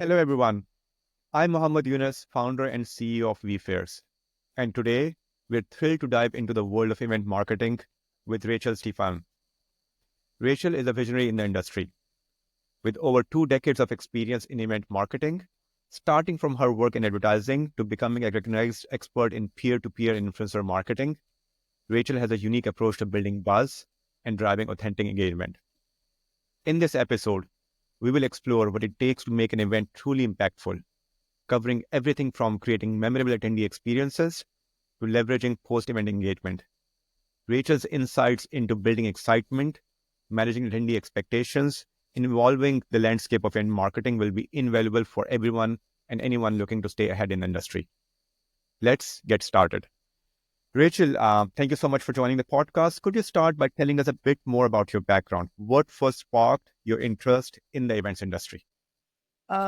Hello, everyone. I'm Mohammed Younas, founder and CEO of vFairs. And today, we're thrilled to dive into the world of event marketing with Rachel Stephan. Rachel is a visionary in the industry with over 2 decades of experience in event marketing, starting from her work in advertising to becoming a recognized expert in peer-to-peer influencer marketing. Rachel has a unique approach to building buzz and driving authentic engagement. In this episode, we will explore what it takes to make an event truly impactful, covering everything from creating memorable attendee experiences to leveraging post-event engagement. Rachel's insights into building excitement, managing attendee expectations, and evolving the landscape of event marketing will be invaluable for everyone and anyone looking to stay ahead in the industry. Let's get started. Rachel, thank you so much for joining the podcast. Could you start by telling us a bit more about your background? What first sparked your interest in the events industry?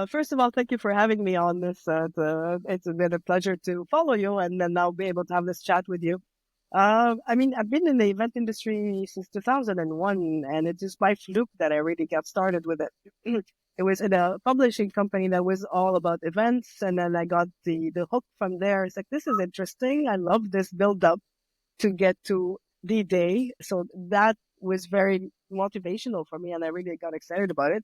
First of all, thank you for having me on this. It's been a pleasure to follow you and then now be able to have this chat with you. I've been in the event industry since 2001, and it's just by fluke that I really got started with it. It was in a publishing company that was all about events, and then I got the hook from there. It's like, this is interesting. I love this build up to get to the day. So that was very motivational for me, and I really got excited about it.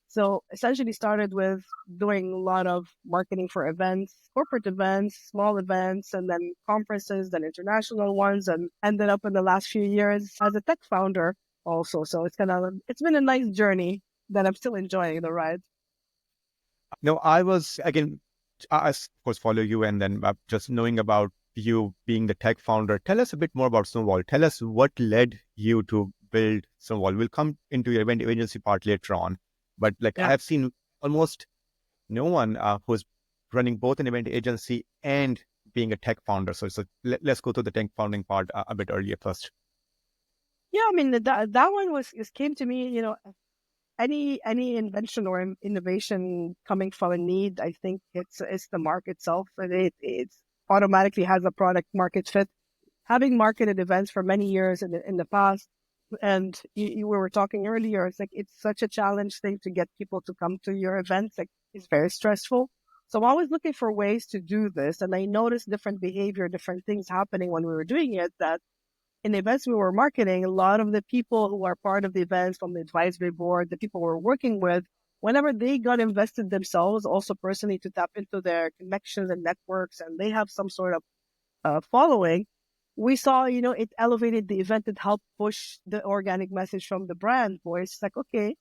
So essentially started with doing a lot of marketing for events, corporate events, small events, and then conferences, then international ones, and ended up in the last few years as a tech founder also. So it's been a nice journey that I'm still enjoying the ride. No, I was, again, I, of course, follow you and then just knowing about you being the tech founder. Tell us a bit more about Snowball. Tell us what led you to build Snowball. We'll come into your event agency part later on. But I Yeah. have seen almost no one who's running both an event agency and being a tech founder. So let's go to the tech founding part a bit earlier first. Yeah, I mean that one came to me, any invention or innovation coming from a need, I think it's the market itself, and it's automatically has a product market fit. Having marketed events for many years in the past, and you were talking earlier, it's like it's such a challenge thing to get people to come to your events. Like, it's very stressful. So I'm always looking for ways to do this, and I noticed different behavior, different things happening when we were doing it. That in the events we were marketing, a lot of the people who are part of the events from the advisory board, the people we're working with, whenever they got invested themselves, also personally to tap into their connections and networks, and they have some sort of following, we saw, it elevated the event. It helped push the organic message from the brand voice. Like, okay,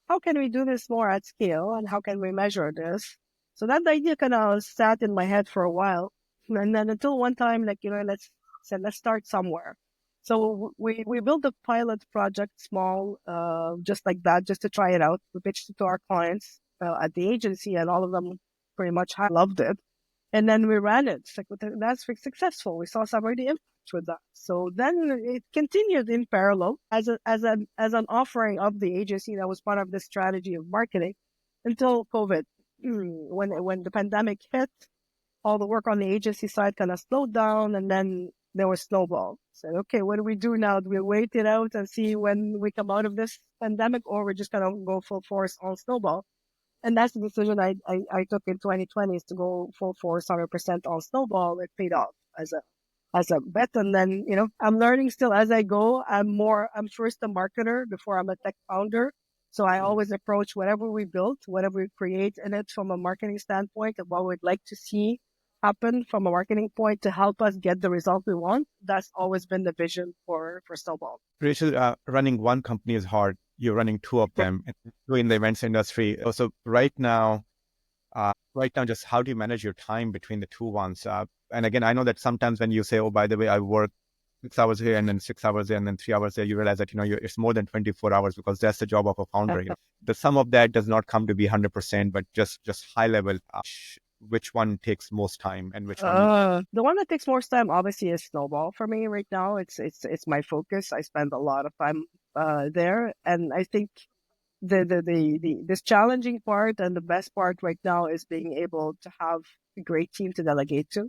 how can we do this more at scale, and how can we measure this? So that idea kind of sat in my head for a while. And then until one time, like, let's start somewhere. So we built a pilot project, small, just like that, just to try it out. We pitched it to our clients at the agency, and all of them pretty much loved it. And then we ran it. Like, that's successful. We saw some already impact with that. So then it continued in parallel as an offering of the agency that was part of the strategy of marketing until COVID. When the pandemic hit, all the work on the agency side kind of slowed down, and then there was Snowball. So, okay, what do we do now? Do we wait it out and see when we come out of this pandemic, or we're just going to go full force on Snowball? And that's the decision I took in 2020, is to go full force 100% on Snowball. It paid off as a bet. And then, I'm learning still as I go. I'm first a marketer before I'm a tech founder. So I always approach whatever we build, whatever we create in it from a marketing standpoint of what we'd like to see happen from a marketing point to help us get the result we want. That's always been the vision for Snowball. Rachel, running one company is hard. You're running two of them in the events industry. So right now, just how do you manage your time between the two ones? And again, I know that sometimes when you say, oh, by the way, I work 6 hours here and then 6 hours there and then 3 hours there, you realize that, it's more than 24 hours because that's the job of a founder. The sum of that does not come to be 100%, but just high level, which one takes most time and which one? The one that takes most time, obviously, is Snowball for me right now. It's my focus. I spend a lot of time there, and I think this challenging part and the best part right now is being able to have a great team to delegate to.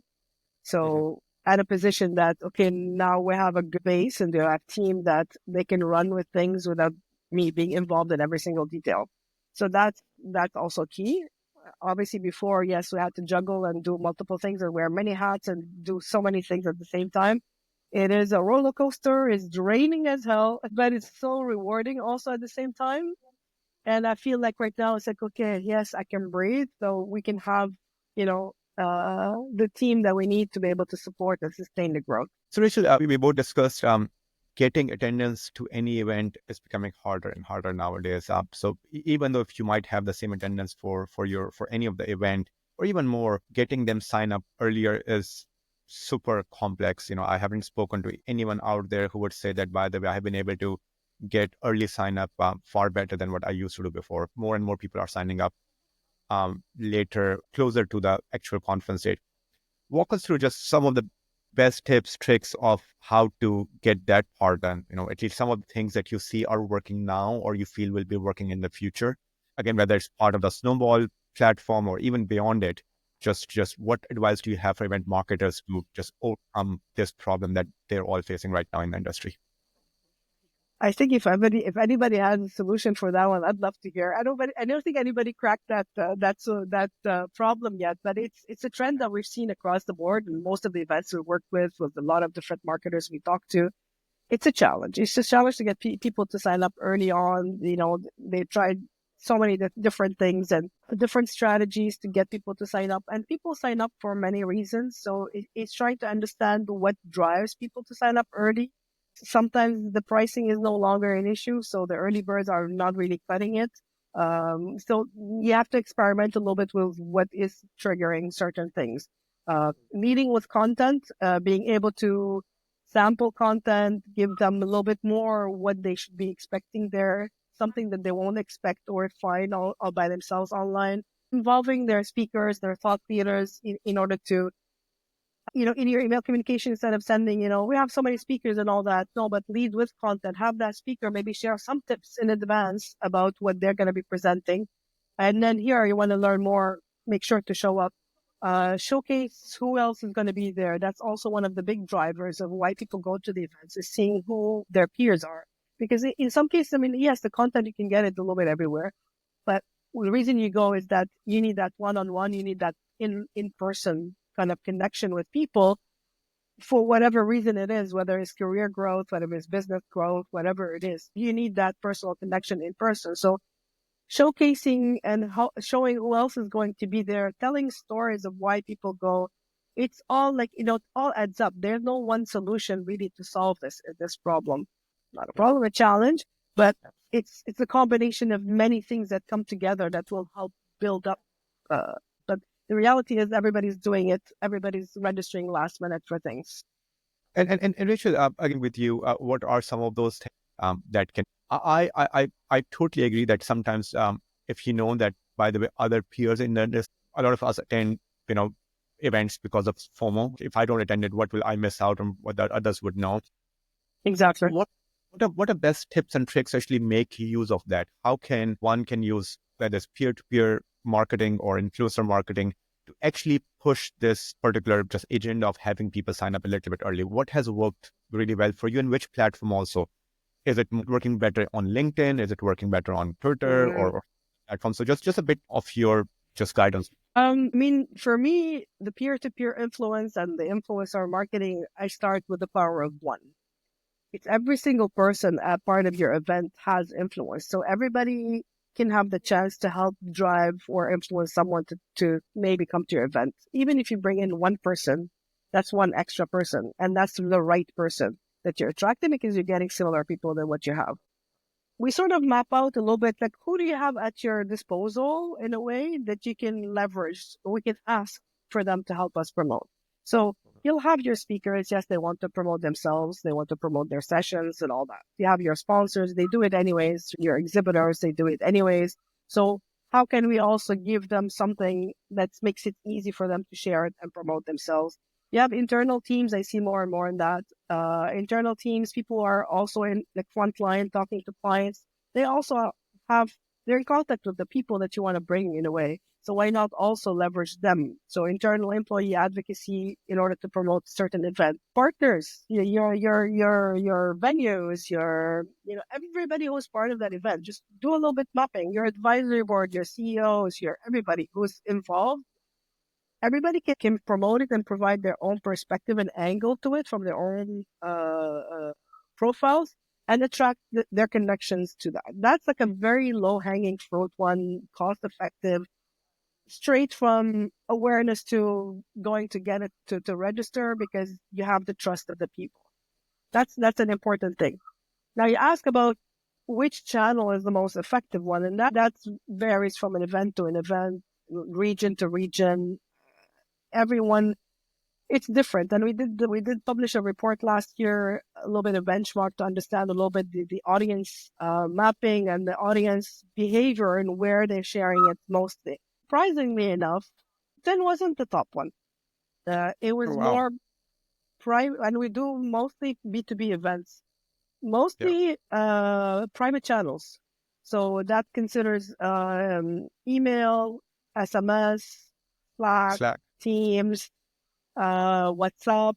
So at a position that, okay, now we have a good base and they have a team that they can run with things without me being involved in every single detail. So that's also key. obviously before, yes, we had to juggle and do multiple things and wear many hats and do so many things at the same time. It is a roller coaster. It's draining as hell, but it's so rewarding also at the same time. And I feel like right now it's like, okay, yes, I can breathe. So we can have, the team that we need to be able to support and sustain the growth. So Rachel, we both discussed getting attendance to any event is becoming harder and harder nowadays. So even though if you might have the same attendance for any of the event, or even more, getting them sign up earlier is super complex. I haven't spoken to anyone out there who would say that, by the way, I have been able to get early sign up far better than what I used to do before. More and more people are signing up later, closer to the actual conference date. Walk us through just some of the best tips, tricks of how to get that part done. At least some of the things that you see are working now or you feel will be working in the future. Again, whether it's part of the Snowball platform or even beyond it, just what advice do you have for event marketers to just overcome this problem that they're all facing right now in the industry? I think if anybody has a solution for that one, I'd love to hear. I don't think anybody cracked that problem yet, but it's a trend that we've seen across the board. And most of the events we worked with a lot of different marketers we talked to. It's a challenge. It's a challenge to get people to sign up early on. They've tried so many different things and different strategies to get people to sign up, and people sign up for many reasons. So it's trying to understand what drives people to sign up early. Sometimes the pricing is no longer an issue, so the early birds are not really cutting it. So you have to experiment a little bit with what is triggering certain things. Leading with content, being able to sample content, give them a little bit more what they should be expecting there, something that they won't expect or find all by themselves online. Involving their speakers, their thought leaders in order to, in your email communication, instead of sending, we have so many speakers and all that. No, but lead with content. Have that speaker maybe share some tips in advance about what they're going to be presenting. And then here, you want to learn more, make sure to show up. Showcase who else is going to be there. That's also one of the big drivers of why people go to the events, is seeing who their peers are. Because in some cases, yes, the content, you can get it a little bit everywhere. But the reason you go is that you need that one-on-one, you need that in-person kind of connection with people for whatever reason it is, whether it's career growth, whether it's business growth, whatever it is. You need that personal connection in person. So showcasing and showing who else is going to be there, telling stories of why people go. It's all like, it all adds up. There's no one solution really to solve this problem. Not a problem, a challenge, but it's a combination of many things that come together that will help build up. But the reality is everybody's doing it. Everybody's registering last minute for things. And Rachel, again with you, what are some of those things that can? I totally agree that sometimes if you know that, by the way, other peers in the industry, a lot of us attend events because of FOMO. If I don't attend it, what will I miss out on what the others would know? Exactly. What are best tips and tricks to actually make use of that? How can one use, whether it's peer-to-peer marketing or influencer marketing, to actually push this particular just agenda of having people sign up a little bit early? What has worked really well for you, and which platform also? Is it working better on LinkedIn? Is it working better on Twitter or platform? So just a bit of your just guidance. For me, the peer-to-peer influence and the influencer marketing, I start with the power of one. It's every single person at part of your event has influence. So everybody can have the chance to help drive or influence someone to maybe come to your event. Even if you bring in one person, that's one extra person. And that's the right person that you're attracting, because you're getting similar people than what you have. We sort of map out a little bit, like, who do you have at your disposal in a way that you can leverage? We can ask for them to help us promote. So you'll have your speakers. Yes, they want to promote themselves. They want to promote their sessions and all that. You have your sponsors. They do it anyways. Your exhibitors, they do it anyways. So how can we also give them something that makes it easy for them to share it and promote themselves? You have internal teams. I see more and more in that. Internal teams, people are also in the front line talking to clients. They also they're in contact with the people that you want to bring in a way. So why not also leverage them? So internal employee advocacy in order to promote certain event partners, your venues, everybody who's part of that event. Just do a little bit mapping. Your advisory board, your CEOs, your everybody who's involved. Everybody can promote it and provide their own perspective and angle to it from their own profiles and attract their connections to that. That's like a very low hanging fruit one, cost effective, straight from awareness to going to get it to register because you have the trust of the people. That's an important thing. Now you ask about which channel is the most effective one, and that varies from an event to an event, region to region. Everyone, it's different. And we did publish a report last year, a little bit of benchmark to understand a little bit the audience mapping and the audience behavior and where they're sharing it mostly. Surprisingly enough, 10 wasn't the top one. It was Wow. more private, and we do mostly B2B events, mostly private channels. So that considers email, SMS, Slack, Slack. Teams, WhatsApp.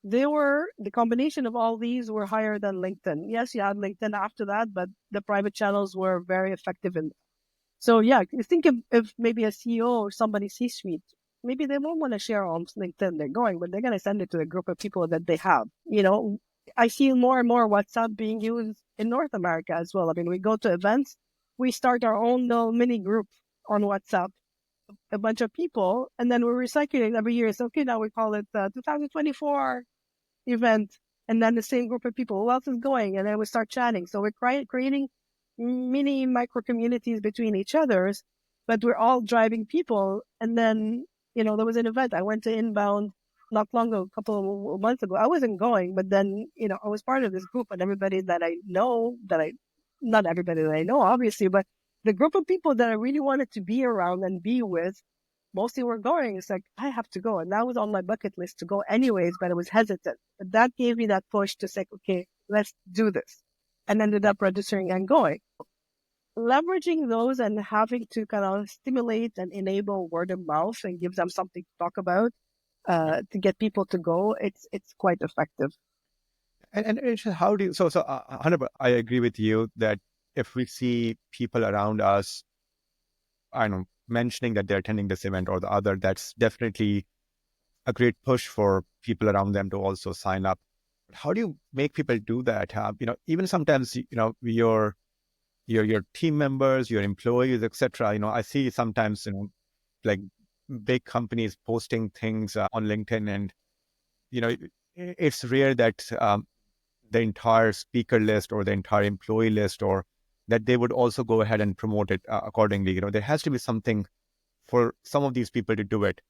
The combination of all these were higher than LinkedIn. Yes, you had LinkedIn after that, but the private channels were very effective in. So yeah, you think if maybe a CEO or somebody C-suite, maybe they won't want to share on LinkedIn they're going, but they're going to send it to a group of people that they have. I see more and more WhatsApp being used in North America as well. I mean, we go to events, we start our own little mini group on WhatsApp, a bunch of people, and then we're recycling every year. So, okay, now we call it 2024 event, and then the same group of people, who else is going? And then we start chatting. So we're creating mini micro communities between each others, but we're all driving people. And then, there was an event. I went to Inbound not long ago, a couple of months ago. I wasn't going, but then, I was part of this group, and everybody that I know, not everybody that I know, obviously, but the group of people that I really wanted to be around and be with, mostly were going. It's like, I have to go. And that was on my bucket list to go anyways, but I was hesitant. But that gave me that push to say, okay, let's do this. And ended up registering and going. Leveraging those and having to kind of stimulate and enable word of mouth and give them something to talk about to get people to go, it's quite effective. And how do you, so 100%, I agree with you that if we see people around us, I don't know, mentioning that they're attending this event or the other, that's definitely a great push for people around them to also sign up. How do you make people do that? Even sometimes, your team members, your employees, etc. I see sometimes, like big companies posting things on LinkedIn, and it's rare that the entire speaker list or the entire employee list, or that they would also go ahead and promote it accordingly. There has to be something for some of these people to do it.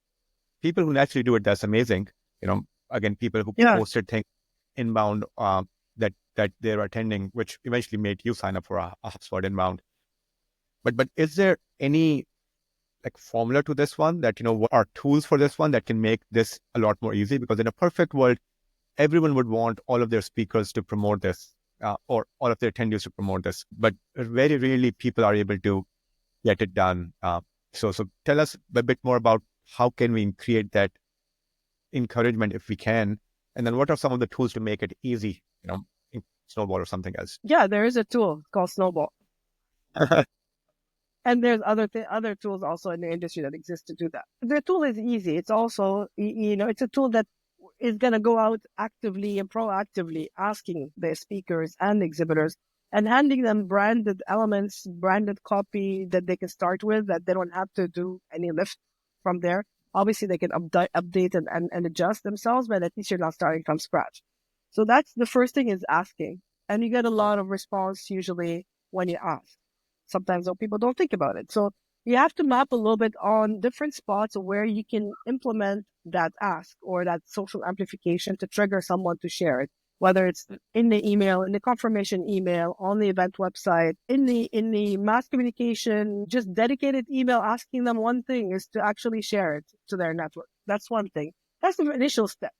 People who naturally do it, that's amazing. Again, people who posted things inbound that they're attending, which eventually made you sign up for a HubSpot inbound. But is there any like formula to this one that, what are tools for this one that can make this a lot more easy? Because in a perfect world, everyone would want all of their speakers to promote this or all of their attendees to promote this. But very rarely people are able to get it done. So tell us a bit more about how can we create that encouragement if we can, and then what are some of the tools to make it easy, in Snowball or something else? Yeah, there is a tool called Snowball. And there's other tools also in the industry that exist to do that. The tool is easy. It's also, it's a tool that is going to go out actively and proactively asking the speakers and exhibitors and handing them branded elements, branded copy that they can start with, that they don't have to do any lift from there. Obviously, they can update and adjust themselves, but at least you're not starting from scratch. So that's the first thing, is asking. And you get a lot of response usually when you ask. Sometimes people don't think about it. So you have to map a little bit on different spots where you can implement that ask or that social amplification to trigger someone to share it, whether it's in the email, in the confirmation email, on the event website, in the mass communication, just dedicated email asking them one thing is to actually share it to their network. That's one thing. That's the initial step.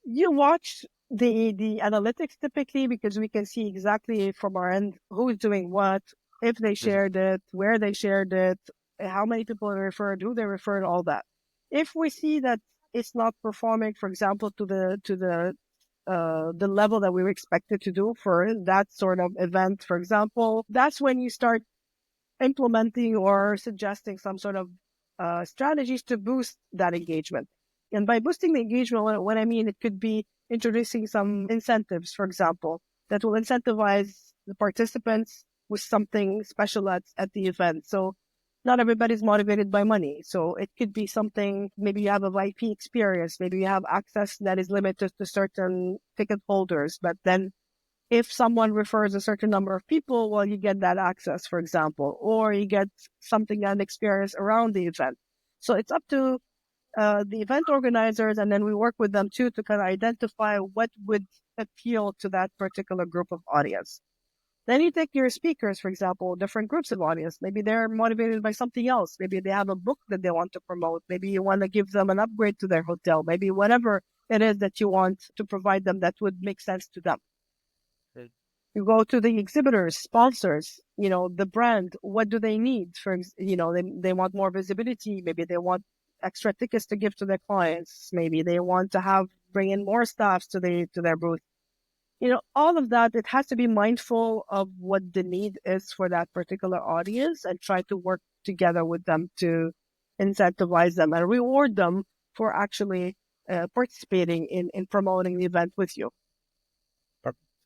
You watch the analytics typically, because we can see exactly from our end who's doing what, if they shared it, where they shared it, how many people they referred, who they referred, all that. If we see that it's not performing, for example, to the level that we were expected to do for that sort of event, for example, that's when you start implementing or suggesting some sort of strategies to boost that engagement. And by boosting the engagement, what I mean, it could be introducing some incentives, for example, that will incentivize the participants with something special at the event. So not everybody's motivated by money. So it could be something, maybe you have a VIP experience, maybe you have access that is limited to certain ticket holders, but then if someone refers a certain number of people, well, you get that access, for example, or you get something, an experience around the event. So it's up to the event organizers, and then we work with them too to kind of identify what would appeal to that particular group of audience. Then you take your speakers, for example, different groups of audience. Maybe they're motivated by something else. Maybe they have a book that they want to promote. Maybe you want to give them an upgrade to their hotel. Maybe whatever it is that you want to provide them that would make sense to them. You go to the exhibitors, sponsors, the brand, what do they need? They want more visibility. Maybe they want extra tickets to give to their clients. Maybe they want to bring in more staffs to their booth. All of that, it has to be mindful of what the need is for that particular audience and try to work together with them to incentivize them and reward them for actually participating in promoting the event with you.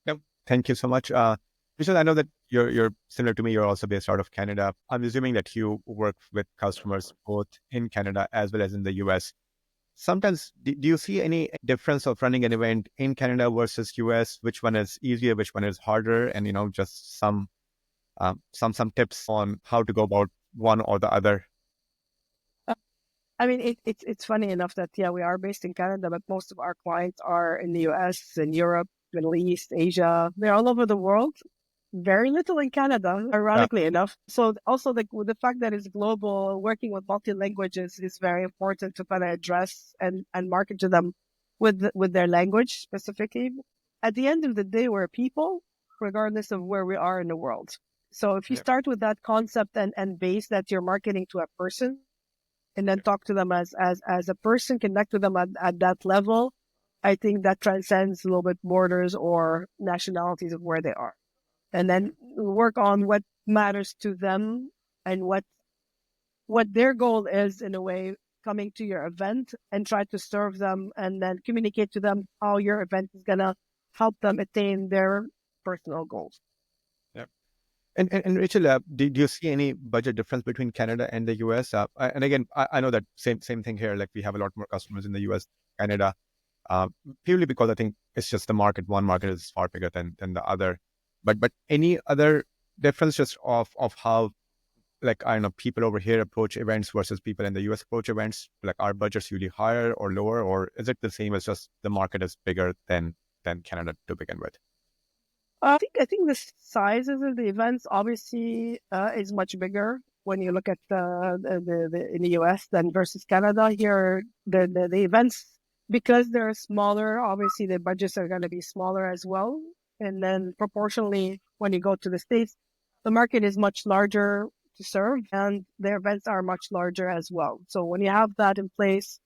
Yep. Thank you so much. Rachel, I know that you're similar to me. You're also based out of Canada. I'm assuming that you work with customers both in Canada as well as in the US. Sometimes, do you see any difference of running an event in Canada versus US? Which one is easier? Which one is harder? And just some tips on how to go about one or the other. I mean, it's funny enough that we are based in Canada, but most of our clients are in the US and Europe, Middle East, Asia. They're all over the world. Very little in Canada, ironically enough. So also the fact that it's global, working with multi-languages is very important to kind of address and market to them with their language specifically. At the end of the day, we're people, regardless of where we are in the world. So if you start with that concept and base that you're marketing to a person, and then talk to them as a person, connect with them at that level, I think that transcends a little bit borders or nationalities of where they are. And then work on what matters to them and what their goal is in a way coming to your event, and try to serve them and then communicate to them how your event is going to help them attain their personal goals. Yeah. And Rachel, do you see any budget difference between Canada and the US? And again, I know that same thing here. Like we have a lot more customers in the US, Canada, purely because I think it's just the market. One market is far bigger than the other. But any other difference just of how, like, I don't know, people over here approach events versus people in the US approach events? Like, are budgets usually higher or lower, or is it the same as just the market is bigger than Canada to begin with? I think the sizes of the events obviously is much bigger when you look at the in the US than versus Canada. Here, the events, because they're smaller, obviously the budgets are going to be smaller as well. And then proportionally, when you go to the States, the market is much larger to serve, and the events are much larger as well. So when you have that in place,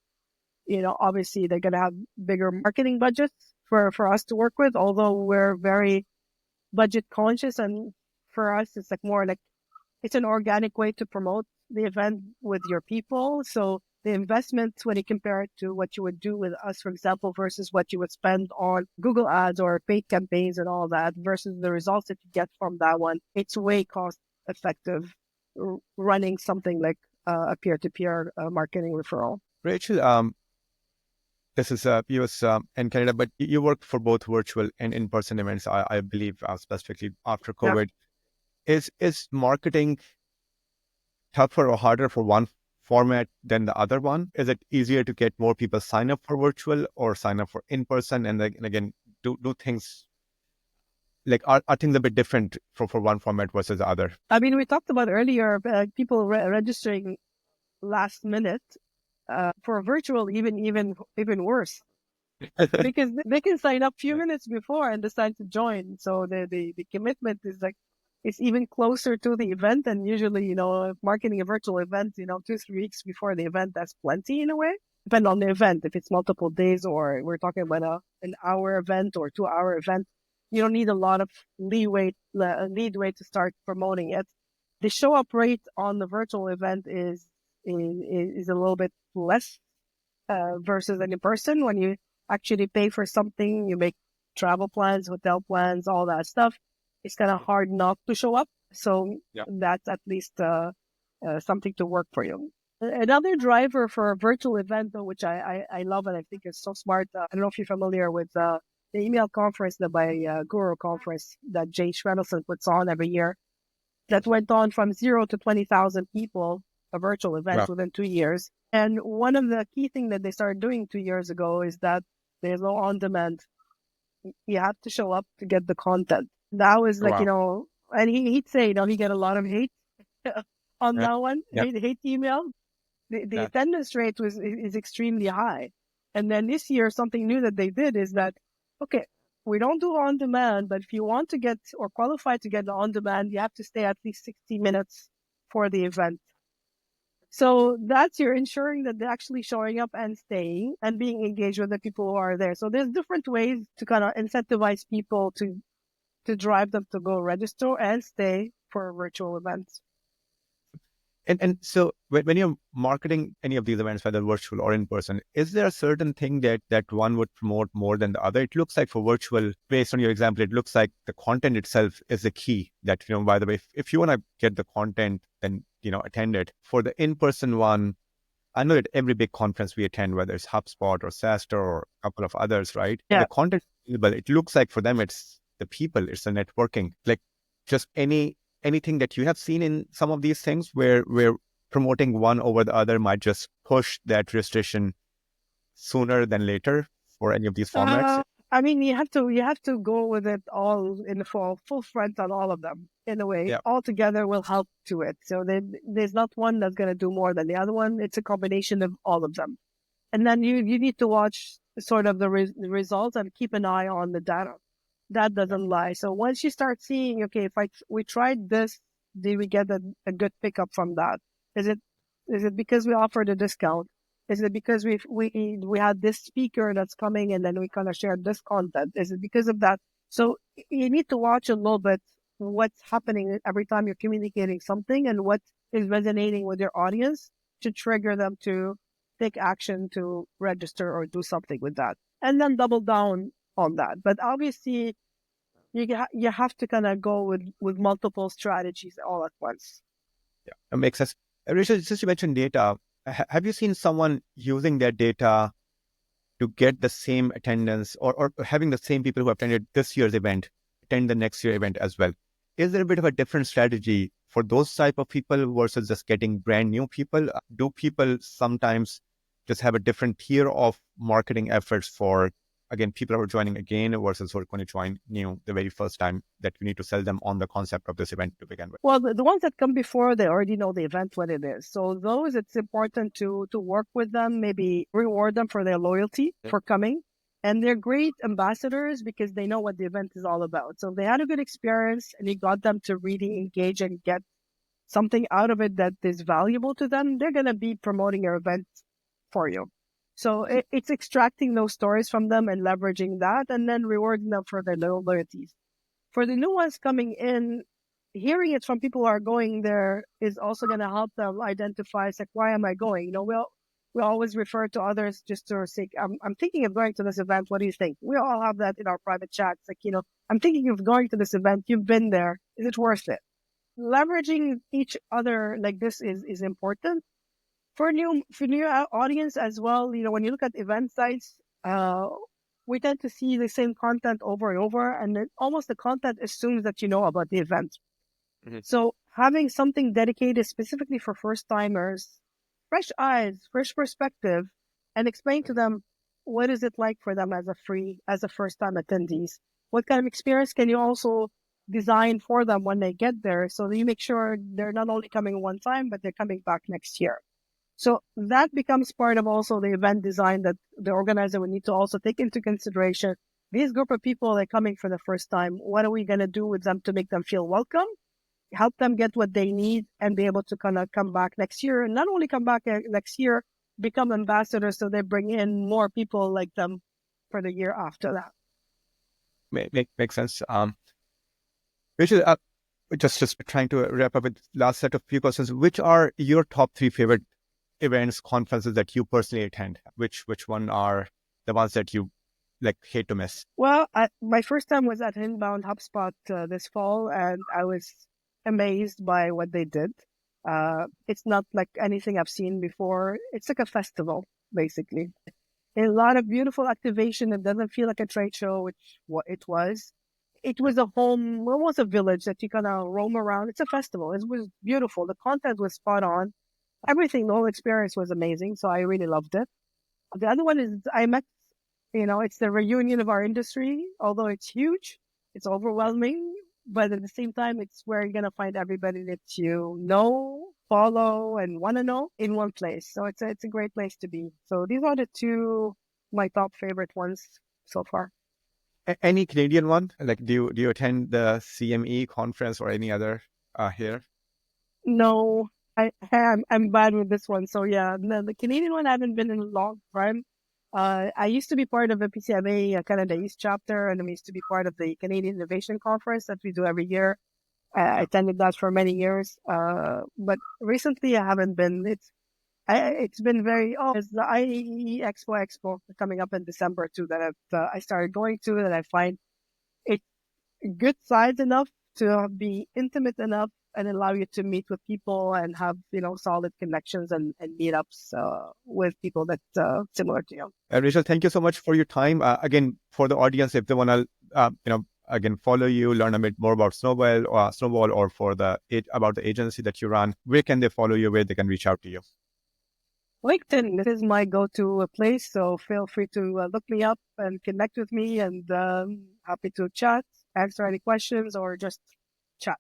obviously they're going to have bigger marketing budgets for us to work with, although we're very budget conscious. And for us, it's more like it's an organic way to promote the event with your people. So the investment, when you compare it to what you would do with us, for example, versus what you would spend on Google ads or paid campaigns and all that, versus the results that you get from that one, it's way cost effective running something like a peer-to-peer marketing referral. Rachel, this is US and Canada, but you work for both virtual and in-person events, I believe, specifically after COVID. Yeah. Is marketing tougher or harder for one format than the other one? Is it easier to get more people sign up for virtual or sign up for in-person? And then again, do things like are things a bit different for one format versus the other? I mean, we talked about earlier people registering last minute for virtual, even worse. Because they can sign up few minutes before and decide to join. So the commitment is like it's even closer to the event. And usually, marketing a virtual event, 2, 3 weeks before the event, that's plenty in a way. Depend on the event. If it's multiple days or we're talking about an hour event or 2 hour event, you don't need a lot of leeway to start promoting it. The show up rate on the virtual event is a little bit less versus an in person. When you actually pay for something, you make travel plans, hotel plans, all that stuff. It's kind of hard not to show up. So that's at least something to work for you. Another driver for a virtual event, though, which I love and I think is so smart. I don't know if you're familiar with the email conference, the Guru conference that Jay Schwedelson puts on every year. That went on from 0 to 20,000 people, a virtual event within 2 years. And one of the key things that they started doing 2 years ago is that there's no on-demand. You have to show up to get the content. That was and he'd say, he get a lot of hate on that one, hate email. The attendance rate is extremely high. And then this year, something new that they did is that, okay, we don't do on demand, but if you want to get or qualify to get the on demand, you have to stay at least 60 minutes for the event. So you're ensuring that they're actually showing up and staying and being engaged with the people who are there. So there's different ways to kind of incentivize people to drive them to go register and stay for virtual events. And so when you're marketing any of these events, whether virtual or in person, is there a certain thing that one would promote more than the other? It looks like for virtual, based on your example, it looks like the content itself is the key. That, by the way, if you want to get the content, then, attend it. For the in-person one, I know that every big conference we attend, whether it's HubSpot or SaaStr or a couple of others, right? Yeah. The content, but it looks like for them, it's the people, it's the networking. Like just anything that you have seen in some of these things where promoting one over the other might just push that restriction sooner than later for any of these formats? You have to go with it all in the full front on all of them in a way. All together will help to it. So there's not one that's going to do more than the other one. It's a combination of all of them. And then you need to watch sort of the results and keep an eye on the data. That doesn't lie. So once you start seeing, okay, if we tried this, did we get a good pickup from that? Is it because we offered a discount? Is it because we had this speaker that's coming and then we kind of shared this content? Is it because of that? So you need to watch a little bit what's happening every time you're communicating something and what is resonating with your audience to trigger them to take action to register or do something with that. And then double down on that. But obviously, you have to kind of go with multiple strategies all at once. Yeah, that makes sense. Rachel, since you mentioned data, have you seen someone using their data to get the same attendance or having the same people who attended this year's event attend the next year event as well? Is there a bit of a different strategy for those type of people versus just getting brand new people? Do people sometimes just have a different tier of marketing efforts for, again, people who are joining again versus who are going to join new the very first time, that we need to sell them on the concept of this event to begin with? Well, the ones that come before, they already know the event, what it is. So those, it's important to work with them, maybe reward them for their loyalty for coming. And they're great ambassadors because they know what the event is all about. So if they had a good experience and you got them to really engage and get something out of it that is valuable to them, they're going to be promoting your event for you. So it's extracting those stories from them and leveraging that and then rewarding them for their loyalties. For the new ones coming in, hearing it from people who are going there is also going to help them identify, it's like, why am I going? We always refer to others just to say, I'm thinking of going to this event. What do you think? We all have that in our private chats. Like, I'm thinking of going to this event. You've been there. Is it worth it? Leveraging each other like this is important. For new audience as well, when you look at event sites, we tend to see the same content over and over, and then almost the content assumes that you know about the event. Mm-hmm. So having something dedicated specifically for first timers, fresh eyes, fresh perspective, and explain to them what is it like for them as a first time attendees. What kind of experience can you also design for them when they get there, so that you make sure they're not only coming one time, but they're coming back next year. So that becomes part of also the event design that the organizer would need to also take into consideration. These group of people, they're coming for the first time. What are we going to do with them to make them feel welcome? help them get what they need and be able to kind of come back next year. And not only come back next year, become ambassadors so they bring in more people like them for the year after that. Makes sense. Rachel, just trying to wrap up with last set of few questions. Which are your top 3 favorite events, conferences that you personally attend? Which one are the ones that you like hate to miss? Well, my first time was at Inbound HubSpot this fall, and I was amazed by what they did. It's not like anything I've seen before. It's like a festival, basically. A lot of beautiful activation. It doesn't feel like a trade show, which what it was. It was a home, almost a village that you kind of roam around. It's a festival. It was beautiful. The content was spot on. Everything, the whole experience was amazing. So I really loved it. The other one is I met, it's the reunion of our industry. Although it's huge, it's overwhelming, but at the same time, it's where you're going to find everybody that you know, follow, and want to know in one place. So it's a great place to be. So these are the two, my top favorite ones so far. Any Canadian one? Like, do you attend the CME conference or any other here? No, I'm bad with this one. So yeah, the Canadian one I haven't been in a long time. I used to be part of a PCMA Canada East chapter, and I used to be part of the Canadian Innovation Conference that we do every year. I attended that for many years, but recently I haven't been. It's been there's the IEE Expo coming up in December too that I started going to, and I find it good size enough to be intimate enough and allow you to meet with people and have, solid connections and meetups with people that similar to you. Rachel, thank you so much for your time. Again, for the audience, if they want to, again, follow you, learn a bit more about Snowball or about the agency that you run, where can they follow you, where they can reach out to you? LinkedIn, this is my go-to place, so feel free to look me up and connect with me, and happy to chat, answer any questions, or just chat.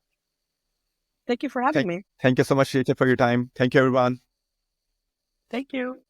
Thank you for having me. Thank you so much, Rachel, for your time. Thank you, everyone. Thank you.